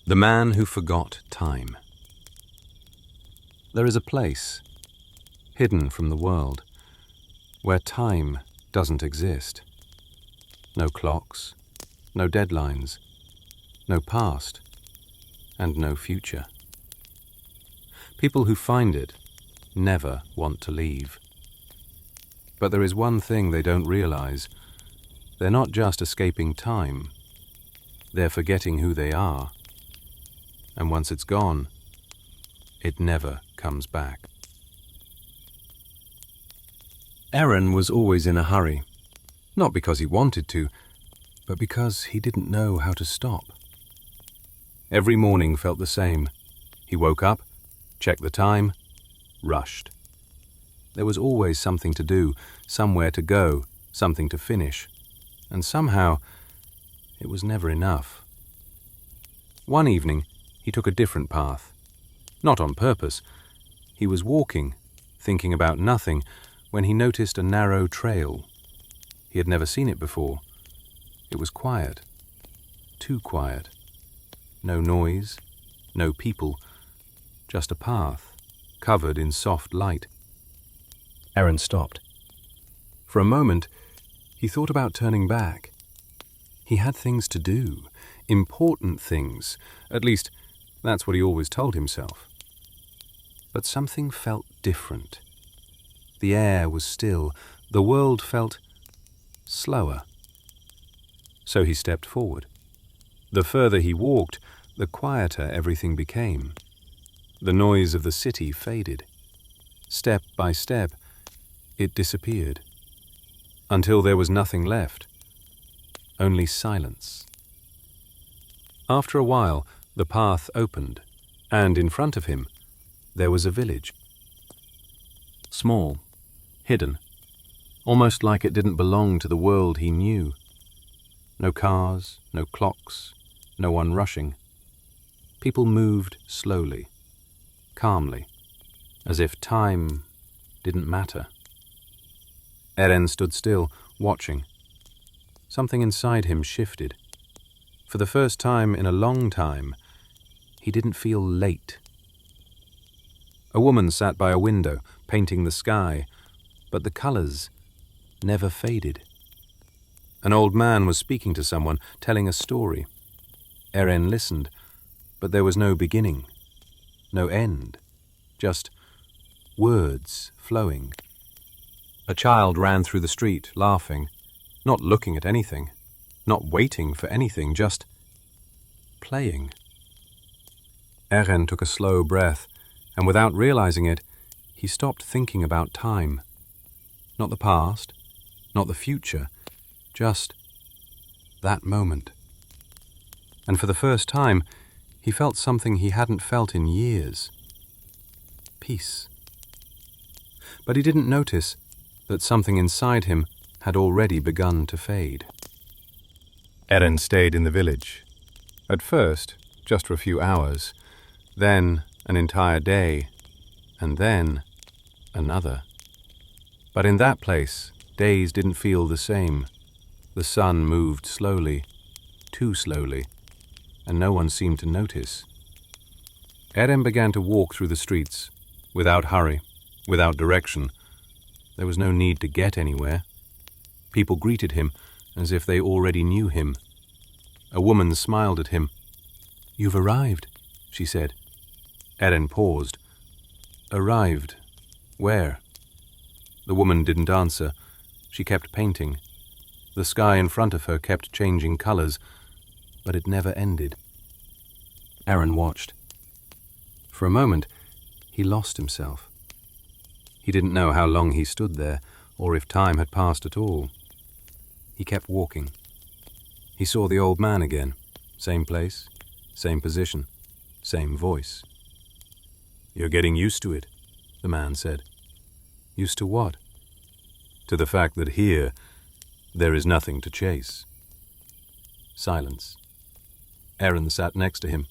The Man Who Forgot Time. There is a place, hidden from the world, where time doesn't exist. No clocks, no deadlines, no past, and no future. People who find it never want to leave. But there is one thing they don't realize. They're not just escaping time. They're forgetting who they are. And once it's gone, it never comes back. Eren was always in a hurry, not because he wanted to, but because he didn't know how to stop. Every morning felt the same. He woke up, checked the time, rushed. There was always something to do, somewhere to go, something to finish, and somehow it was never enough. One evening, he took a different path. Not on purpose. He was walking, thinking about nothing, when he noticed a narrow trail. He had never seen it before. It was quiet. Too quiet. No noise, no people, just a path, covered in soft light. Eren stopped. For a moment, he thought about turning back. He had things to do, important things, at least that's what he always told himself. But something felt different. The air was still, the world felt slower. So he stepped forward. The further he walked, the quieter everything became. The noise of the city faded. Step by step, it disappeared. Until there was nothing left. Only silence. After a while, the path opened, and in front of him, there was a village. Small, hidden, almost like it didn't belong to the world he knew. No cars, no clocks, no one rushing. People moved slowly, calmly, as if time didn't matter. Eren stood still, watching. Something inside him shifted. For the first time in a long time, he didn't feel late. A woman sat by a window, painting the sky, but the colors never faded. An old man was speaking to someone, telling a story. Eren listened, but there was no beginning, no end, just words flowing. A child ran through the street, laughing, not looking at anything, not waiting for anything, just playing. Eren took a slow breath, and without realizing it, he stopped thinking about time. Not the past, not the future, just that moment. And for the first time, he felt something he hadn't felt in years. Peace. But he didn't notice that something inside him had already begun to fade. Eren stayed in the village. At first, just for a few hours, then an entire day, and then another. But in that place, days didn't feel the same. The sun moved slowly, too slowly, and no one seemed to notice. Eren began to walk through the streets, without hurry, without direction. There was no need to get anywhere. People greeted him as if they already knew him. A woman smiled at him. "You've arrived," she said. Eren paused. "Arrived? Where?" The woman didn't answer. She kept painting. The sky in front of her kept changing colors, but it never ended. Eren watched. For a moment, he lost himself. He didn't know how long he stood there, or if time had passed at all. He kept walking. He saw the old man again. Same place, same position, same voice. "You're getting used to it," the man said. "Used to what?" "To the fact that here, there is nothing to chase." Silence. Eren sat next to him.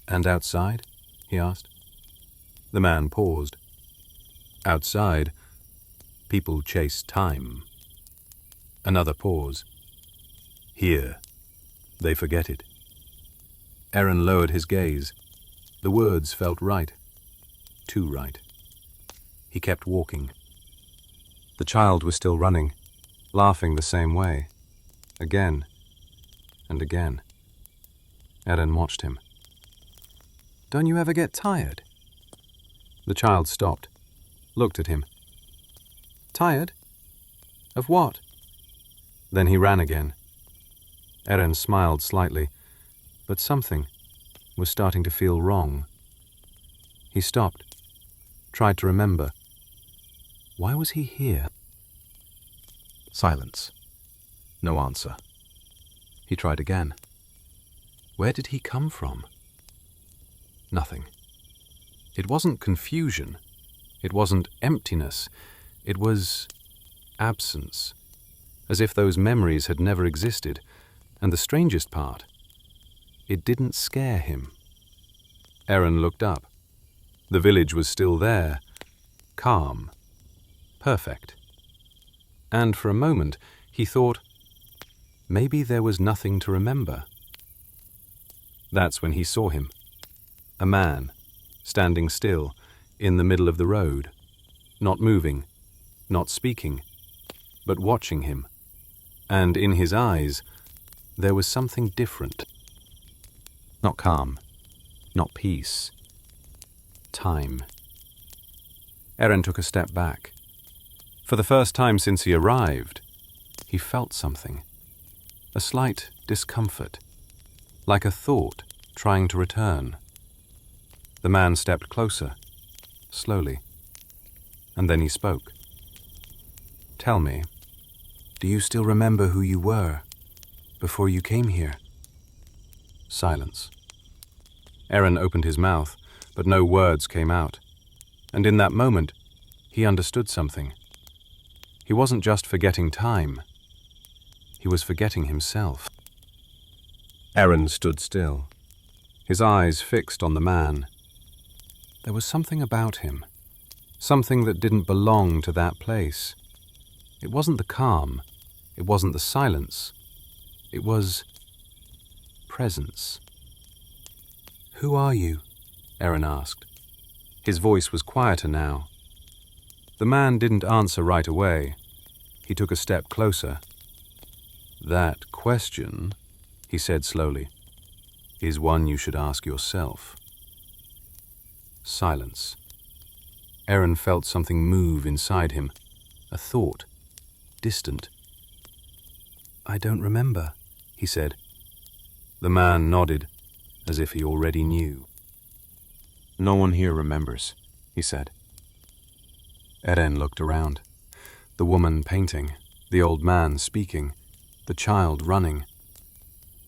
"And outside?" he asked. The man paused. "Outside, people chase time." Another pause. "Here, they forget it." Eren lowered his gaze. The words felt right. Too right. He kept walking. The child was still running, laughing the same way. Again and again. Eren watched him. "Don't you ever get tired?" The child stopped, looked at him. "Tired? Of what?" Then he ran again. Eren smiled slightly, but something was starting to feel wrong. He stopped, tried to remember. Why was he here? Silence. No answer. He tried again. Where did he come from? Nothing. It wasn't confusion. It wasn't emptiness. It was absence, as if those memories had never existed. And the strangest part, it didn't scare him. Eren looked up. The village was still there, calm, perfect. And for a moment, he thought, maybe there was nothing to remember. That's when he saw him. A man, standing still, in the middle of the road, not moving, not speaking, but watching him. And in his eyes, there was something different. Not calm, not peace. Time. Eren took a step back. For the first time since he arrived, he felt something. A slight discomfort, like a thought trying to return. The man stepped closer, slowly, and then he spoke. "Tell me, do you still remember who you were before you came here?" Silence. Eren opened his mouth, but no words came out. And in that moment, he understood something. He wasn't just forgetting time. He was forgetting himself. Eren stood still, his eyes fixed on the man. There was something about him, something that didn't belong to that place. It wasn't the calm, it wasn't the silence. It was presence. "Who are you?" Eren asked. His voice was quieter now. The man didn't answer right away. He took a step closer. "That question," he said slowly, "is one you should ask yourself." Silence. Eren felt something move inside him, a thought, distant. "I don't remember," he said. The man nodded, as if he already knew. "No one here remembers," he said. Eren looked around. The woman painting, the old man speaking, the child running.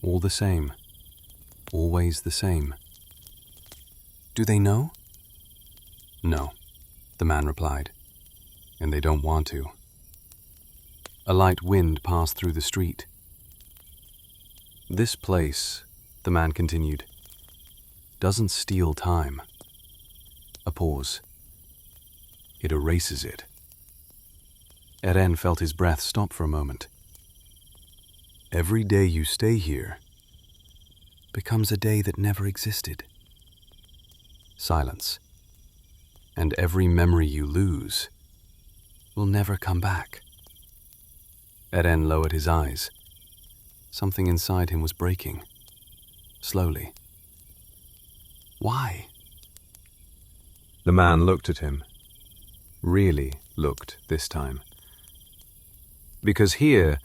All the same. Always the same. "Do they know?" "No," the man replied. "And they don't want to." A light wind passed through the street. "This place," the man continued, "doesn't steal time." A pause. It erases it. Eren felt his breath stop for a moment. "Every day you stay here becomes a day that never existed." Silence. "And every memory you lose will never come back." Eren lowered his eyes. Something inside him was breaking. Slowly. "Why?" The man looked at him. Really looked this time. "Because here,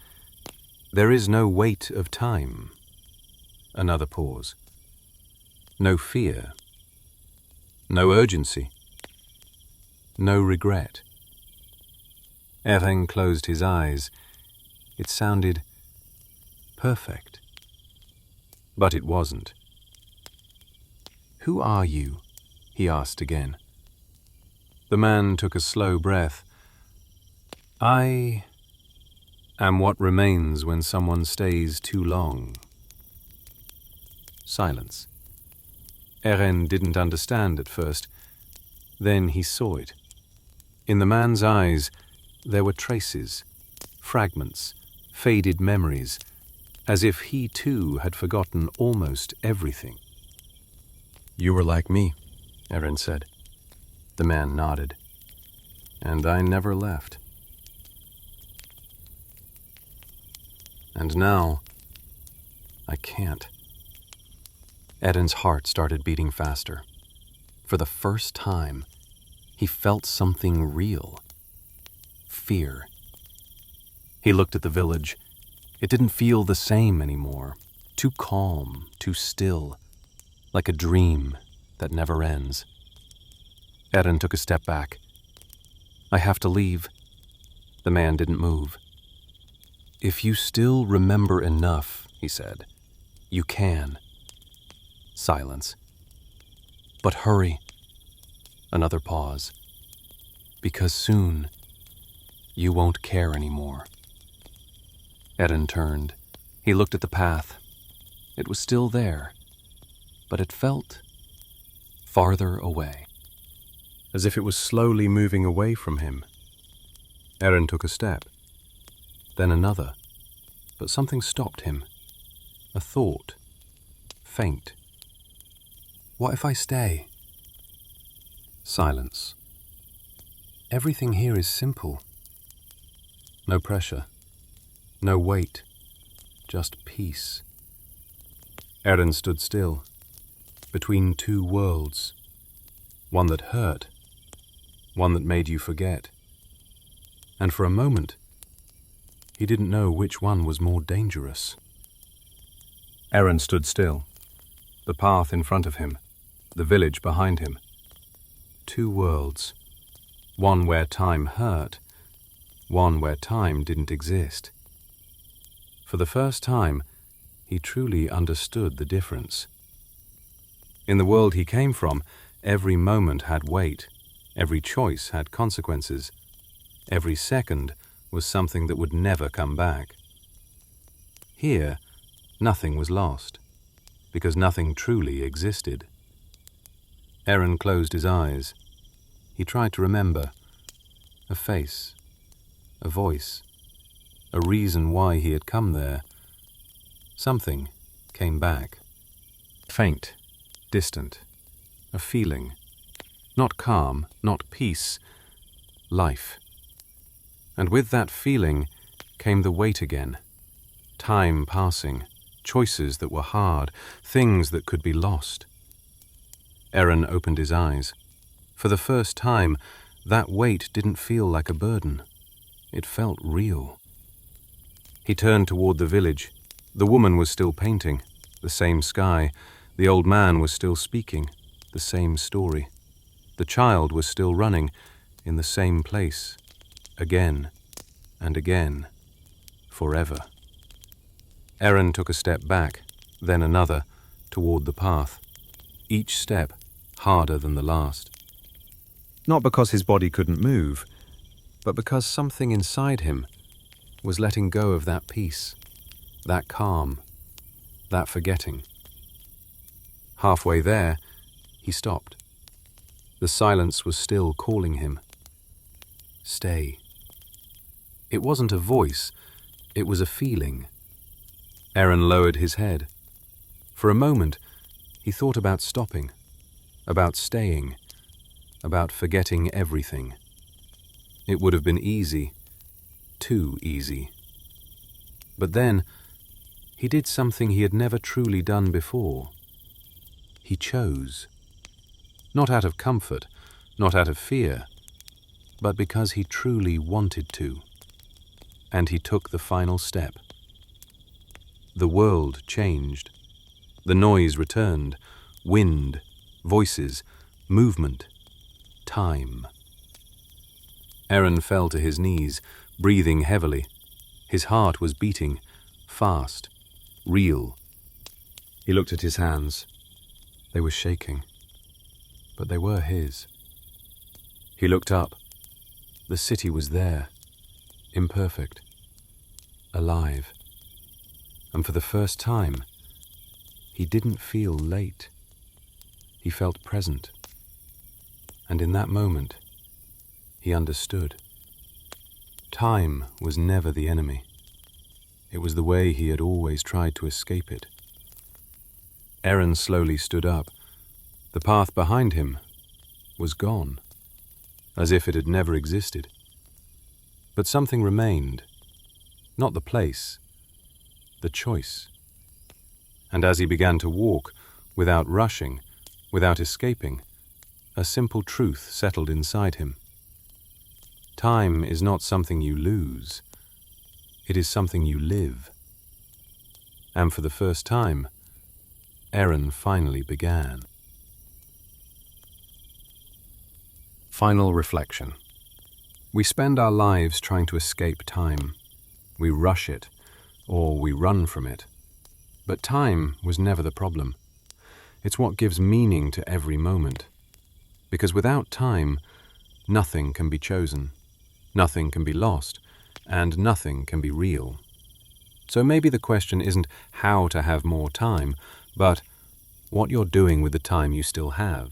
there is no weight of time." Another pause. No fear. No urgency. No regret. Eren closed his eyes. It sounded perfect. But it wasn't. "Who are you?" he asked again. The man took a slow breath. "I am what remains when someone stays too long." Silence. Eren didn't understand at first. Then he saw it. In the man's eyes, there were traces, fragments, faded memories, as if he too had forgotten almost everything. You were like me, Erin said. The man nodded. And I never left. And now, I can't. Erin's heart started beating faster. For the first time, he felt something real. Fear. He looked at the village. It didn't feel the same anymore. Too calm, too still, like a dream that never ends. Erin took a step back. I have to leave. The man didn't move. If you still remember enough, he said, you can. Silence. But hurry. Another pause. Because soon, you won't care anymore. Erin turned. He looked at the path. It was still there, but it felt farther away, as if it was slowly moving away from him. Erin took a step, then another, but something stopped him. A thought, faint. What if I stay? Silence. Everything here is simple. No pressure, no weight, just peace. Erin stood still, between two worlds, one that hurt, one that made you forget. And for a moment, he didn't know which one was more dangerous. Erin stood still, the path in front of him, the village behind him. Two worlds, one where time hurt, one where time didn't exist. For the first time, he truly understood the difference. In the world he came from, every moment had weight, every choice had consequences, every second was something that would never come back. Here, nothing was lost, because nothing truly existed. Erin closed his eyes. He tried to remember. A face, a voice, a reason why he had come there. Something came back. Faint, distant, a feeling. Not calm, not peace, life. And with that feeling came the weight again. Time passing, choices that were hard, things that could be lost. Erin opened his eyes. For the first time, that weight didn't feel like a burden. It felt real. He turned toward the village. The woman was still painting, the same sky. The old man was still speaking, the same story. The child was still running, in the same place, again and again, forever. Erin took a step back, then another, toward the path, each step harder than the last. Not because his body couldn't move, but because something inside him was letting go of that peace, that calm, that forgetting. Halfway there, he stopped. The silence was still calling him. Stay. It wasn't a voice, it was a feeling. Erin lowered his head. For a moment, he thought about stopping, about staying, about forgetting everything. It would have been easy, too easy. But then, he did something he had never truly done before. He chose. Not out of comfort, not out of fear, but because he truly wanted to. And he took the final step. The world changed. The noise returned. Wind, voices, movement, time. Erin fell to his knees, breathing heavily. His heart was beating, fast, real. He looked at his hands. They were shaking, but they were his. He looked up. The city was there, imperfect, alive. And for the first time, he didn't feel late. He felt present. And in that moment, he understood. Time was never the enemy. It was the way he had always tried to escape it. Erin slowly stood up. The path behind him was gone, as if it had never existed. But something remained, not the place, the choice. And as he began to walk, without rushing, without escaping, a simple truth settled inside him. Time is not something you lose, it is something you live. And for the first time, Aaron finally began. Final reflection. We spend our lives trying to escape time. We rush it, or we run from it. But time was never the problem. It's what gives meaning to every moment. Because without time, nothing can be chosen, nothing can be lost, and nothing can be real. So maybe the question isn't how to have more time, but what you're doing with the time you still have.